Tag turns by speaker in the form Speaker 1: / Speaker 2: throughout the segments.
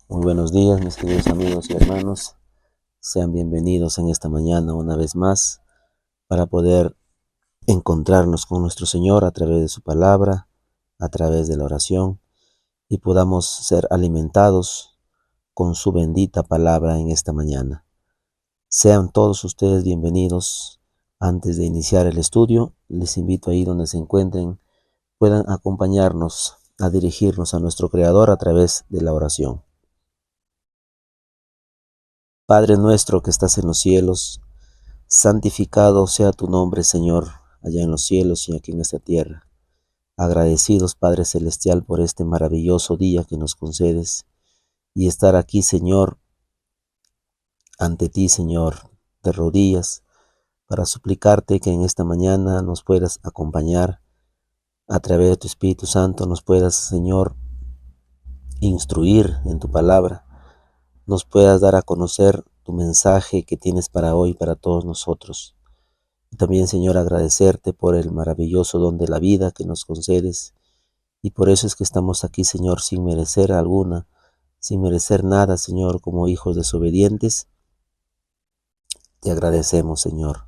Speaker 1: Muy buenos días, mis queridos amigos y hermanos. Sean bienvenidos en esta mañana una vez más para poder encontrarnos con nuestro Señor a través de su palabra, a través de la oración y podamos ser alimentados con su bendita palabra en esta mañana. Sean todos ustedes bienvenidos. Antes de iniciar el estudio, les invito ahí donde se encuentren, puedan acompañarnos a dirigirnos a nuestro Creador a través de la oración. Padre nuestro que estás en los cielos, santificado sea tu nombre, Señor, allá en los cielos y aquí en esta tierra. Agradecidos, Padre Celestial, por este maravilloso día que nos concedes y estar aquí, Señor, ante ti, Señor, de rodillas, para suplicarte que en esta mañana nos puedas acompañar a través de tu Espíritu Santo, nos puedas, Señor, instruir en tu palabra, nos puedas dar a conocer tu mensaje que tienes para hoy, para todos nosotros. También, Señor, agradecerte por el maravilloso don de la vida que nos concedes. Y por eso es que estamos aquí, Señor, sin merecer alguna, sin merecer nada, Señor, como hijos desobedientes. Te agradecemos, Señor,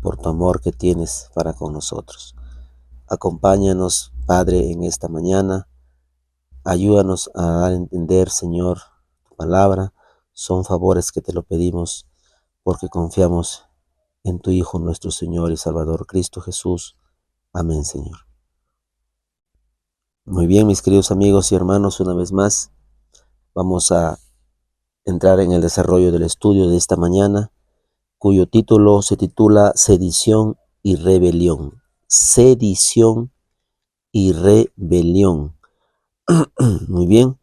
Speaker 1: por tu amor que tienes para con nosotros. Acompáñanos, Padre, en esta mañana. Ayúdanos a entender, Señor, tu palabra. Son favores que te lo pedimos porque confiamos en tu Hijo, nuestro Señor y Salvador, Cristo Jesús. Amén, Señor. Muy bien, mis queridos amigos y hermanos, una vez más vamos a entrar en el desarrollo del estudio de esta mañana, cuyo título se titula Sedición y Rebelión. Sedición y rebelión. Muy bien,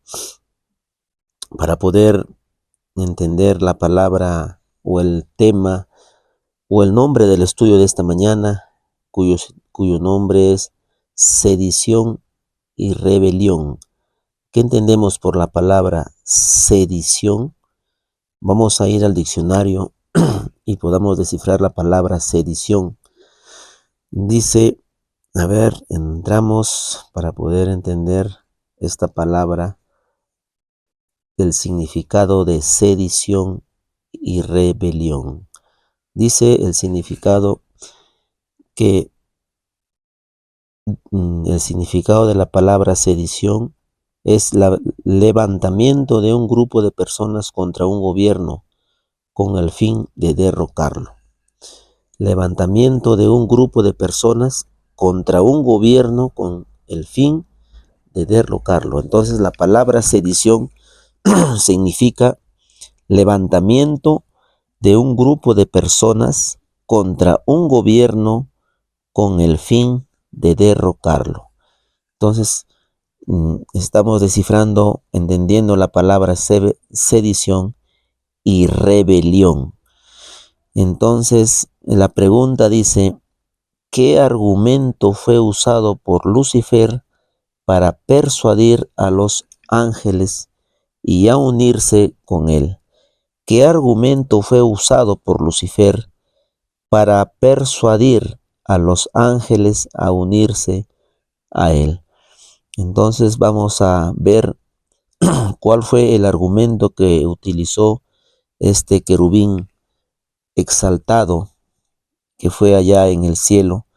Speaker 1: para poder entender la palabra o el tema o el nombre del estudio de esta mañana, cuyo nombre es Sedición y Rebelión. ¿Qué entendemos por la palabra sedición? Vamos a ir al diccionario y podamos descifrar la palabra sedición. Dice, entramos para poder entender esta palabra, el significado de sedición y rebelión. Dice el significado que el significado de la palabra sedición es el levantamiento de un grupo de personas contra un gobierno con el fin de derrocarlo. Levantamiento de un grupo de personas contra un gobierno con el fin de derrocarlo. Entonces la palabra sedición significa levantamiento de un grupo de personas contra un gobierno con el fin de derrocarlo. Entonces estamos descifrando, entendiendo la palabra sedición y rebelión. Entonces la pregunta dice, ¿qué argumento fue usado por Lucifer para persuadir a los ángeles y a unirse con él? ¿Qué argumento fue usado por Lucifer para persuadir a los ángeles a unirse a él? Entonces vamos a ver cuál fue el argumento que utilizó este querubín exaltado que fue allá en el cielo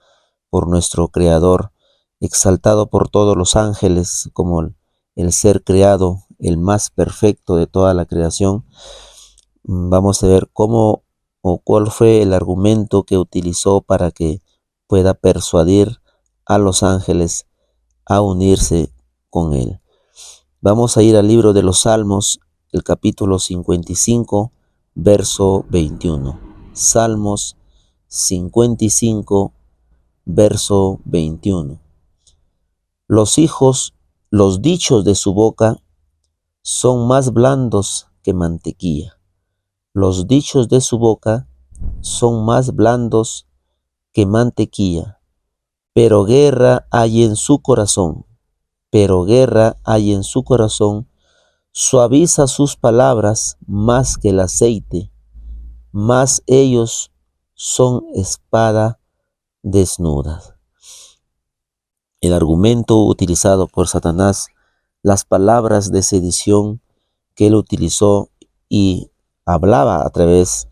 Speaker 1: por nuestro Creador, exaltado por todos los ángeles como el ser creado, el más perfecto de toda la creación. Vamos a ver cómo o cuál fue el argumento que utilizó para que pueda persuadir a los ángeles a unirse con él. Vamos a ir al libro de los Salmos, el capítulo 55, verso 21. Salmos 55, verso 21. Los dichos de su boca son más blandos que mantequilla. Los dichos de su boca son más blandos que mantequilla, pero guerra hay en su corazón. Pero guerra hay en su corazón, suaviza sus palabras más que el aceite, mas ellos son espada desnuda. El argumento utilizado por Satanás, las palabras de sedición, que él utilizó y hablaba a través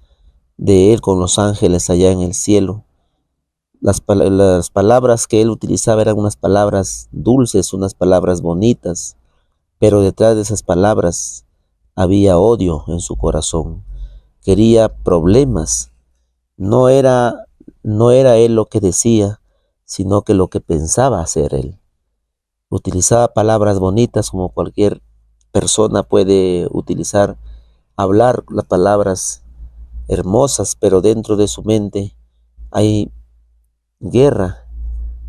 Speaker 1: de él con los ángeles allá en el cielo. Las palabras que él utilizaba eran unas palabras dulces, unas palabras bonitas, pero detrás de esas palabras había odio en su corazón. Quería problemas. No era, no era él lo que decía, sino que lo que pensaba hacer él. Utilizaba palabras bonitas como cualquier persona puede utilizar, hablar las palabras hermosas, pero dentro de su mente hay guerra,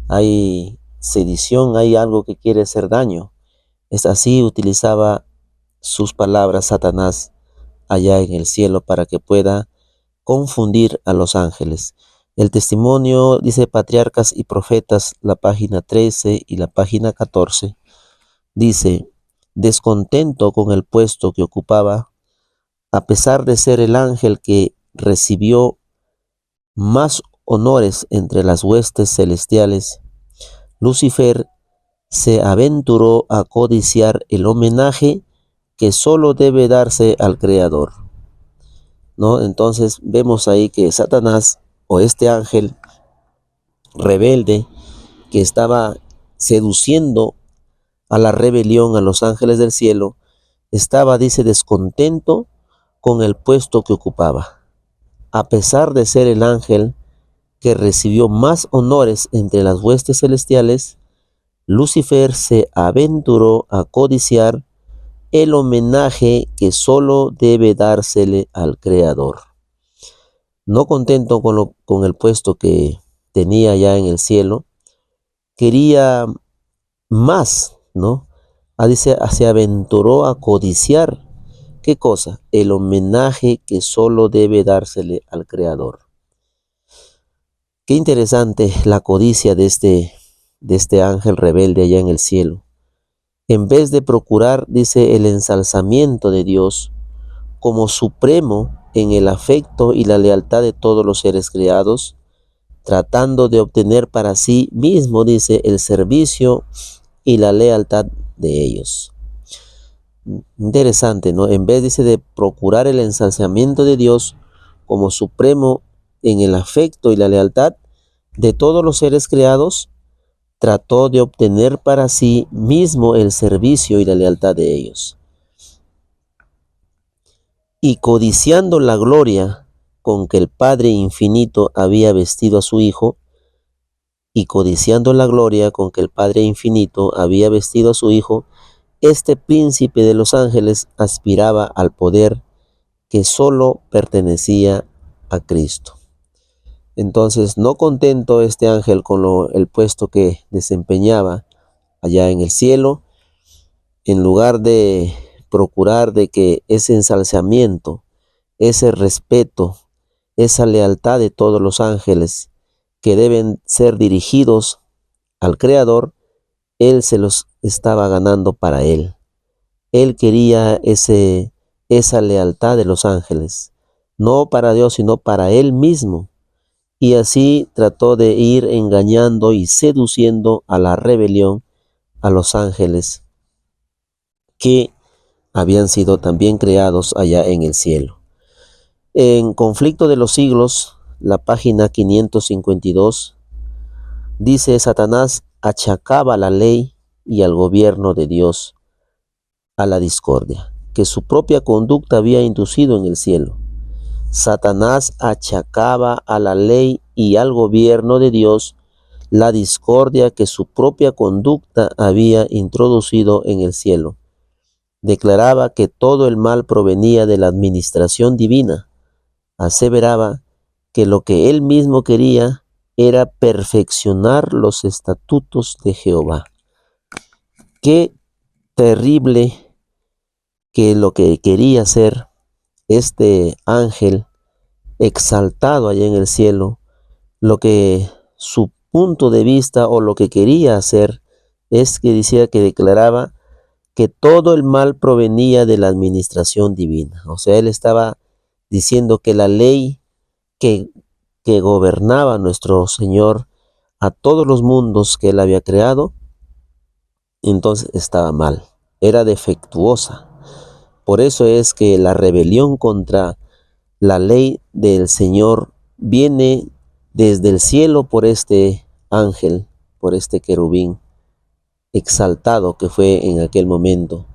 Speaker 1: hay sedición, hay algo que quiere hacer daño. Es así utilizaba sus palabras Satanás allá en el cielo para que pueda confundir a los ángeles. El testimonio, dice Patriarcas y Profetas, la página 13 y la página 14, dice: descontento con el puesto que ocupaba, a pesar de ser el ángel que recibió más honores entre las huestes celestiales, Lucifer se aventuró a codiciar el homenaje que solo debe darse al Creador, ¿no? Entonces vemos ahí que Satanás, o este ángel rebelde que estaba seduciendo a la rebelión a los ángeles del cielo, estaba, dice, descontento con el puesto que ocupaba. A pesar de ser el ángel que recibió más honores entre las huestes celestiales, Lucifer se aventuró a codiciar el homenaje que solo debe dársele al Creador. No contento con el puesto que tenía ya en el cielo, quería más, ¿no? Dice, se aventuró a codiciar, ¿qué cosa? El homenaje que solo debe dársele al Creador. Qué interesante la codicia de este ángel rebelde allá en el cielo. En vez de procurar, dice, el ensalzamiento de Dios como supremo en el afecto y la lealtad de todos los seres creados, tratando de obtener para sí mismo, dice, el servicio y la lealtad de ellos. Interesante, ¿no? En vez, dice, de procurar el ensalzamiento de Dios como supremo en el afecto y la lealtad de todos los seres creados, trató de obtener para sí mismo el servicio y la lealtad de ellos. Y codiciando la gloria con que el Padre Infinito había vestido a su Hijo, este príncipe de los ángeles aspiraba al poder que solo pertenecía a Cristo. Entonces, no contento este ángel con el puesto que desempeñaba allá en el cielo, en lugar de procurar de que ese ensalzamiento, ese respeto, esa lealtad de todos los ángeles que deben ser dirigidos al Creador, él se los estaba ganando para él. Él quería esa lealtad de los ángeles, no para Dios, sino para él mismo. Y así trató de ir engañando y seduciendo a la rebelión a los ángeles que habían sido también creados allá en el cielo. En Conflicto de los Siglos, la página 552, dice: Satanás achacaba la ley y al gobierno de Dios a la discordia que su propia conducta había inducido en el cielo. Satanás achacaba a la ley y al gobierno de Dios la discordia que su propia conducta había introducido en el cielo. Declaraba que todo el mal provenía de la administración divina. Aseveraba que lo que él mismo quería era perfeccionar los estatutos de Jehová. Qué terrible que lo que quería hacer este ángel exaltado allá en el cielo, lo que su punto de vista o lo que quería hacer es que decía, que declaraba que todo el mal provenía de la administración divina. O sea, él estaba diciendo que la ley que gobernaba nuestro Señor a todos los mundos que él había creado, entonces estaba mal, era defectuosa. Por eso es que la rebelión contra la ley del Señor viene desde el cielo por este ángel, por este querubín exaltado que fue en aquel momento.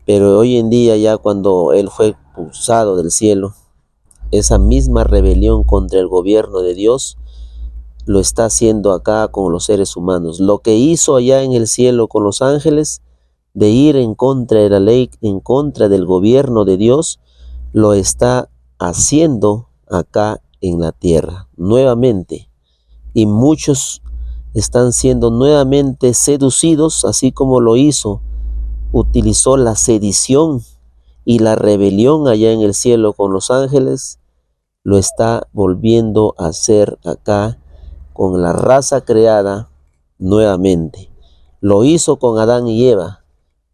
Speaker 1: Pero hoy en día, ya cuando él fue expulsado del cielo, esa misma rebelión contra el gobierno de Dios lo está haciendo acá con los seres humanos. Lo que hizo allá en el cielo con los ángeles, de ir en contra de la ley, en contra del gobierno de Dios, lo está haciendo acá en la tierra nuevamente. Y muchos están siendo nuevamente seducidos, así como lo hizo, utilizó la sedición y la rebelión allá en el cielo con los ángeles, lo está volviendo a hacer acá con la raza creada nuevamente. Lo hizo con Adán y Eva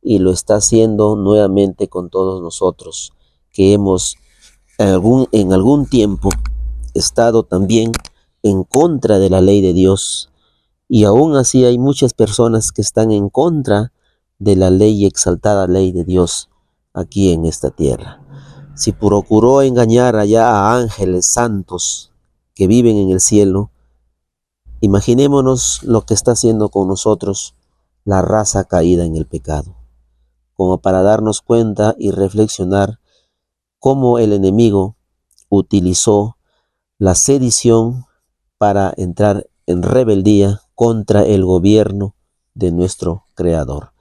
Speaker 1: y lo está haciendo nuevamente con todos nosotros, que hemos en algún tiempo estado también en contra de la ley de Dios. Y aún así hay muchas personas que están en contra de la ley y exaltada ley de Dios aquí en esta tierra. Si procuró engañar allá a ángeles santos que viven en el cielo, imaginémonos lo que está haciendo con nosotros la raza caída en el pecado, como para darnos cuenta y reflexionar cómo el enemigo utilizó la sedición para entrar en rebeldía contra el gobierno de nuestro Creador.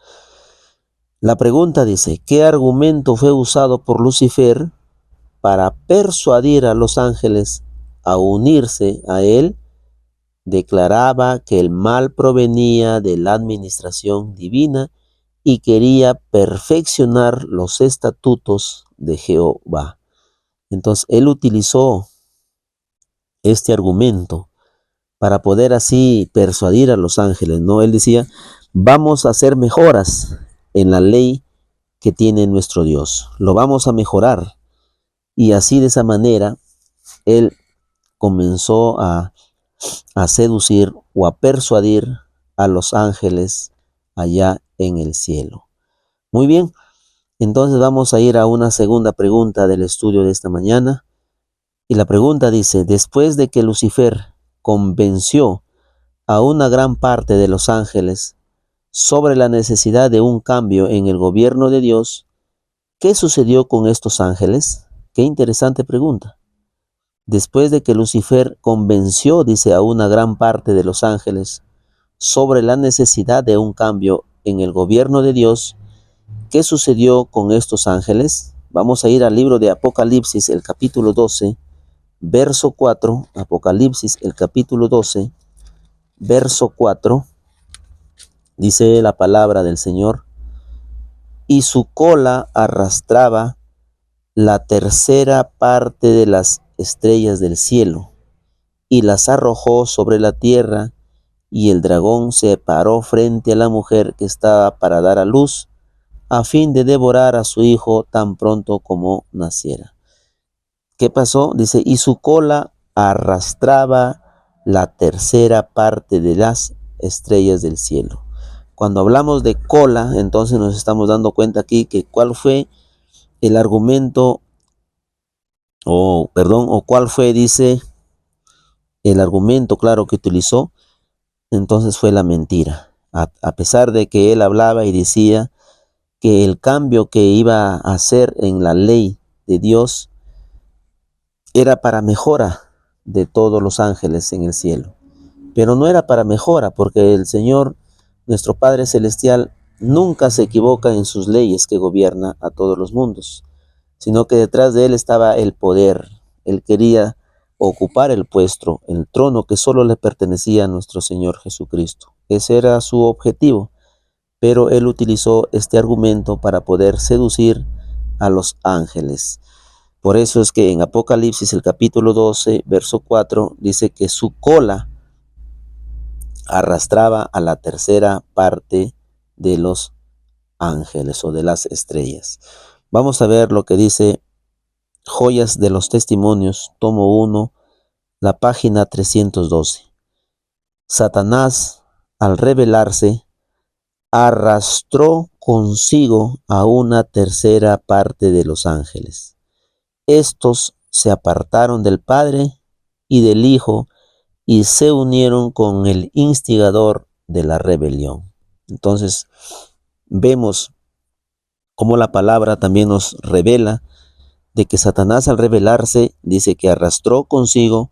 Speaker 1: La pregunta dice, ¿qué argumento fue usado por Lucifer para persuadir a los ángeles a unirse a él? Declaraba que el mal provenía de la administración divina y quería perfeccionar los estatutos de Jehová. Entonces él utilizó este argumento para poder así persuadir a los ángeles, ¿no? Él decía, vamos a hacer mejoras en la ley que tiene nuestro Dios, lo vamos a mejorar. Y así de esa manera, él comenzó a seducir o a persuadir a los ángeles allá en el cielo. Muy bien, entonces vamos a ir a una segunda pregunta del estudio de esta mañana. Y la pregunta dice, después de que Lucifer convenció a una gran parte de los ángeles sobre la necesidad de un cambio en el gobierno de Dios, ¿qué sucedió con estos ángeles? Qué interesante pregunta. Después de que Lucifer convenció, dice, a una gran parte de los ángeles sobre la necesidad de un cambio en el gobierno de Dios, ¿qué sucedió con estos ángeles? Vamos a ir al libro de Apocalipsis, el capítulo 12, verso 4, Apocalipsis, el capítulo 12, verso 4, dice la palabra del Señor, y su cola arrastraba la tercera parte de las estrellas del cielo, y las arrojó sobre la tierra, y el dragón se paró frente a la mujer que estaba para dar a luz, a fin de devorar a su hijo tan pronto como naciera. ¿Qué pasó? Dice, y su cola arrastraba la tercera parte de las estrellas del cielo. Cuando hablamos de cola, entonces nos estamos dando cuenta aquí que cuál fue el argumento, o cuál fue, dice, el argumento, claro, que utilizó. Entonces fue la mentira. A pesar de que él hablaba y decía que el cambio que iba a hacer en la ley de Dios era para mejora de todos los ángeles en el cielo. Pero no era para mejora, porque el Señor, nuestro Padre Celestial, nunca se equivoca en sus leyes que gobierna a todos los mundos, sino que detrás de él estaba el poder. Él quería ocupar el puesto, el trono que solo le pertenecía a nuestro Señor Jesucristo. Ese era su objetivo, pero él utilizó este argumento para poder seducir a los ángeles. Por eso es que en Apocalipsis, el capítulo 12, verso 4, dice que su cola arrastraba a la tercera parte de los ángeles o de las estrellas. Vamos a ver lo que dice Joyas de los Testimonios, tomo 1, la página 312. Satanás, al rebelarse, arrastró consigo a una tercera parte de los ángeles. Estos se apartaron del Padre y del Hijo y se unieron con el instigador de la rebelión. Entonces, vemos cómo la palabra también nos revela de que Satanás, al rebelarse, dice que arrastró consigo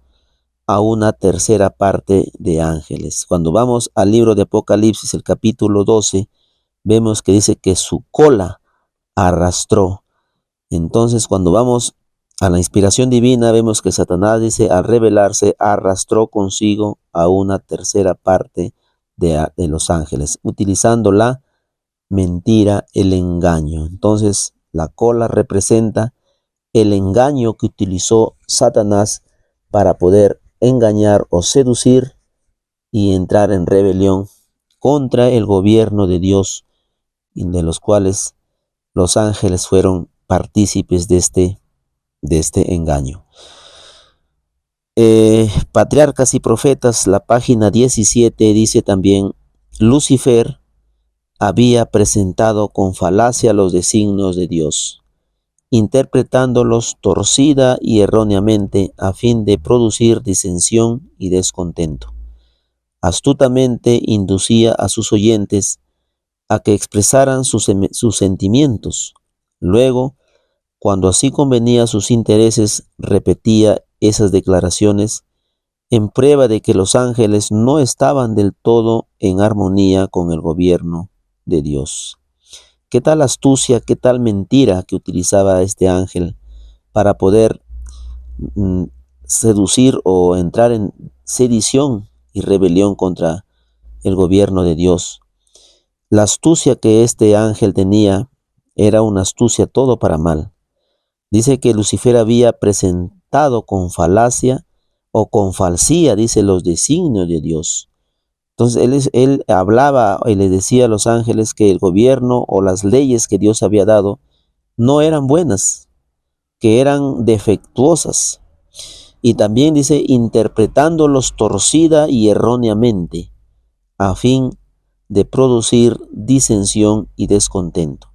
Speaker 1: a una tercera parte de ángeles. Cuando vamos al libro de Apocalipsis, el capítulo 12, vemos que dice que su cola arrastró. Entonces, cuando vamos a la inspiración divina, vemos que Satanás dice, al rebelarse, arrastró consigo a una tercera parte de los ángeles, utilizando la mentira, el engaño. Entonces, la cola representa el engaño que utilizó Satanás para poder engañar o seducir y entrar en rebelión contra el gobierno de Dios, de los cuales los ángeles fueron partícipes de este engaño. Patriarcas y Profetas, la página 17, dice también: Lucifer había presentado con falacia los designios de Dios, interpretándolos torcida y erróneamente a fin de producir disensión y descontento. Astutamente inducía a sus oyentes a que expresaran sus sentimientos. Luego, cuando así convenía a sus intereses, repetía esas declaraciones en prueba de que los ángeles no estaban del todo en armonía con el gobierno de Dios. ¿Qué tal astucia, qué tal mentira que utilizaba este ángel para poder seducir o entrar en sedición y rebelión contra el gobierno de Dios? La astucia que este ángel tenía era una astucia todo para mal. Dice que Lucifer había presentado con falacia o con falsía, dice, los designios de Dios. Entonces él hablaba y le decía a los ángeles que el gobierno o las leyes que Dios había dado no eran buenas, que eran defectuosas. Y también dice, interpretándolos torcida y erróneamente, a fin de producir disensión y descontento.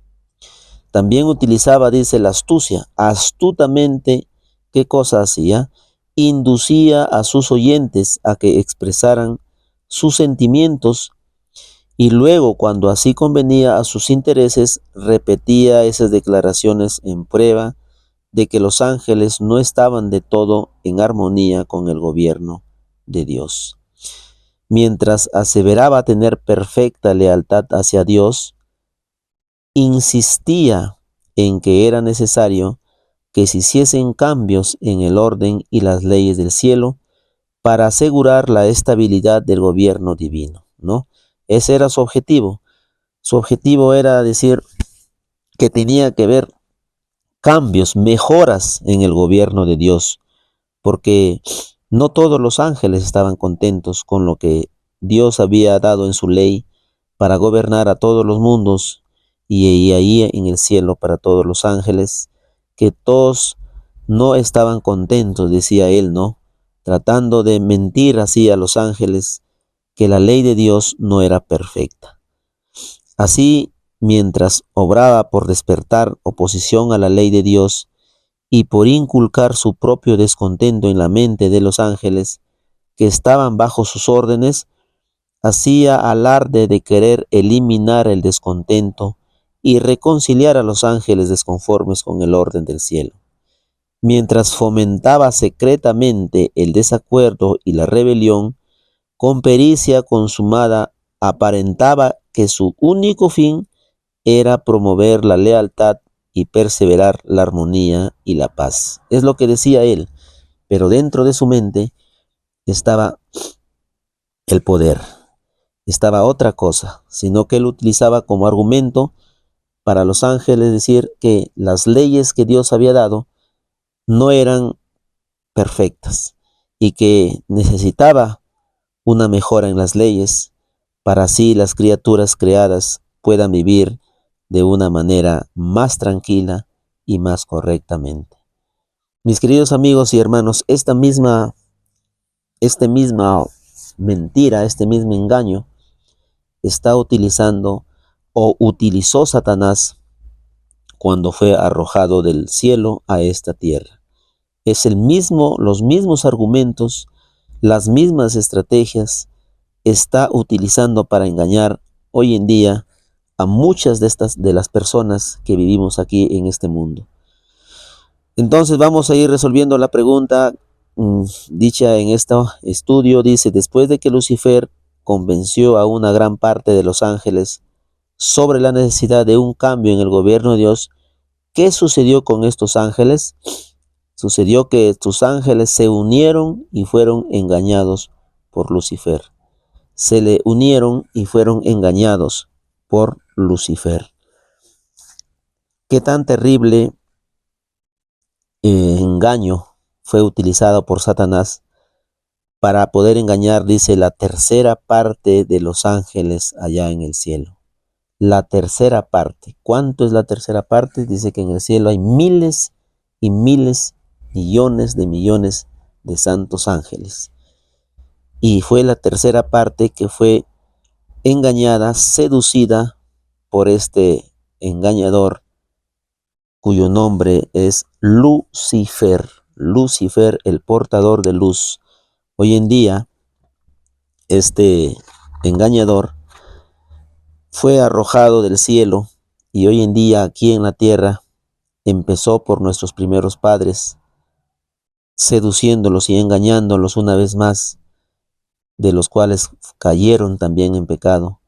Speaker 1: También utilizaba, dice, la astucia. Astutamente, ¿qué cosa hacía? Inducía a sus oyentes a que expresaran sus sentimientos y luego, cuando así convenía a sus intereses, repetía esas declaraciones en prueba de que los ángeles no estaban de todo en armonía con el gobierno de Dios. Mientras aseveraba tener perfecta lealtad hacia Dios, insistía en que era necesario que se hiciesen cambios en el orden y las leyes del cielo para asegurar la estabilidad del gobierno divino, ¿no? Ese era su objetivo. Su objetivo era decir que tenía que haber cambios, mejoras en el gobierno de Dios, porque no todos los ángeles estaban contentos con lo que Dios había dado en su ley para gobernar a todos los mundos y ahí en el cielo para todos los ángeles, que todos no estaban contentos, decía él, ¿no? Tratando de mentir así a los ángeles que la ley de Dios no era perfecta. Así, mientras obraba por despertar oposición a la ley de Dios y por inculcar su propio descontento en la mente de los ángeles que estaban bajo sus órdenes, hacía alarde de querer eliminar el descontento y reconciliar a los ángeles desconformes con el orden del cielo. Mientras fomentaba secretamente el desacuerdo y la rebelión, con pericia consumada aparentaba que su único fin era promover la lealtad y perseverar la armonía y la paz. Es lo que decía él, pero dentro de su mente estaba el poder, estaba otra cosa, sino que él utilizaba como argumento para los ángeles decir que las leyes que Dios había dado no eran perfectas y que necesitaba una mejora en las leyes para así las criaturas creadas puedan vivir de una manera más tranquila y más correctamente. Mis queridos amigos y hermanos, esta misma mentira, este mismo engaño está utilizando o utilizó Satanás cuando fue arrojado del cielo a esta tierra. Es los mismos argumentos, las mismas estrategias está utilizando para engañar hoy en día a muchas de las personas que vivimos aquí en este mundo. Entonces vamos a ir resolviendo la pregunta dicha en este estudio. Dice: después de que Lucifer convenció a una gran parte de los ángeles sobre la necesidad de un cambio en el gobierno de Dios, ¿qué sucedió con estos ángeles? Sucedió que estos ángeles se unieron y fueron engañados por Lucifer. Se le unieron y fueron engañados por Lucifer. ¿Qué tan terrible engaño fue utilizado por Satanás para poder engañar, dice, la tercera parte de los ángeles allá en el cielo? La tercera parte. ¿Cuánto es la tercera parte? Dice que en el cielo hay miles y miles, millones de santos ángeles. Y fue la tercera parte que fue engañada, seducida por este engañador, cuyo nombre es Lucifer. Lucifer, el portador de luz. Hoy en día, este engañador fue arrojado del cielo y hoy en día aquí en la tierra empezó por nuestros primeros padres, seduciéndolos y engañándolos una vez más, de los cuales cayeron también en pecado.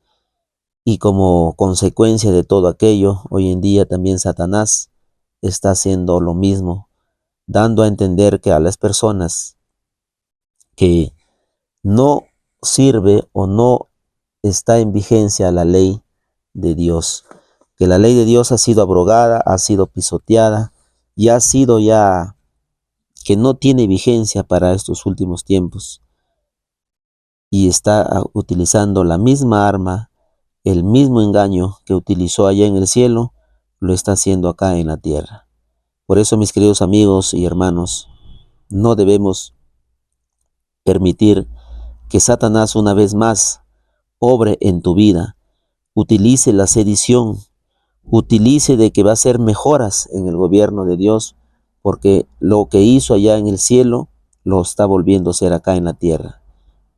Speaker 1: Y como consecuencia de todo aquello, hoy en día también Satanás está haciendo lo mismo, dando a entender que a las personas que no sirve o no está en vigencia la ley de Dios, que la ley de Dios ha sido abrogada, ha sido pisoteada y ha sido ya que no tiene vigencia para estos últimos tiempos, y está utilizando la misma arma, el mismo engaño que utilizó allá en el cielo, lo está haciendo acá en la tierra. Por eso, mis queridos amigos y hermanos, no debemos permitir que Satanás una vez más obre en tu vida, utilice la sedición, utilice de que va a hacer mejoras en el gobierno de Dios, porque lo que hizo allá en el cielo lo está volviendo a hacer acá en la tierra.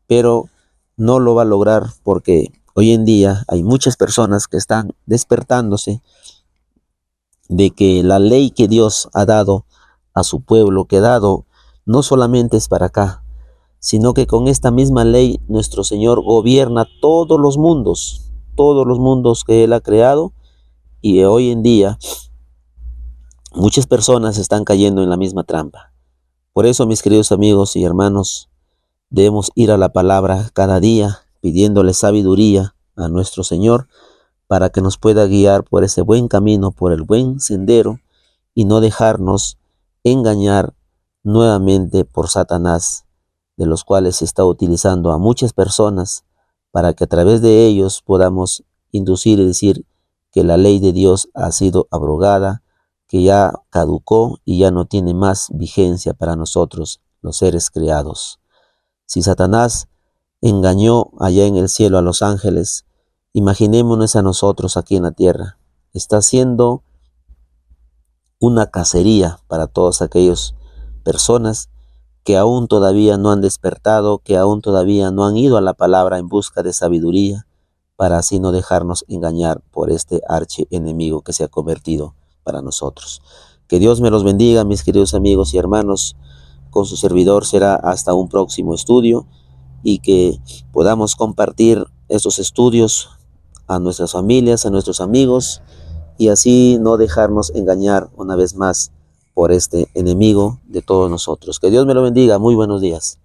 Speaker 1: Pero no lo va a lograr porque hoy en día hay muchas personas que están despertándose de que la ley que Dios ha dado a su pueblo, que ha dado, no solamente es para acá, sino que con esta misma ley nuestro Señor gobierna todos los mundos que Él ha creado, y hoy en día muchas personas están cayendo en la misma trampa. Por eso, mis queridos amigos y hermanos, debemos ir a la palabra cada día pidiéndole sabiduría a nuestro Señor para que nos pueda guiar por ese buen camino, por el buen sendero, y no dejarnos engañar nuevamente por Satanás, de los cuales se está utilizando a muchas personas para que a través de ellos podamos inducir y decir que la ley de Dios ha sido abrogada, que ya caducó y ya no tiene más vigencia para nosotros, los seres creados. Si Satanás engañó allá en el cielo a los ángeles, imaginémonos a nosotros aquí en la tierra. Está haciendo una cacería para todas aquellas personas que aún todavía no han despertado, que aún todavía no han ido a la palabra en busca de sabiduría, para así no dejarnos engañar por este archienemigo que se ha convertido para nosotros. Que Dios me los bendiga, mis queridos amigos y hermanos. Con su servidor será hasta un próximo estudio, y que podamos compartir esos estudios a nuestras familias, a nuestros amigos, y así no dejarnos engañar una vez más por este enemigo de todos nosotros. Que Dios me lo bendiga. Muy buenos días.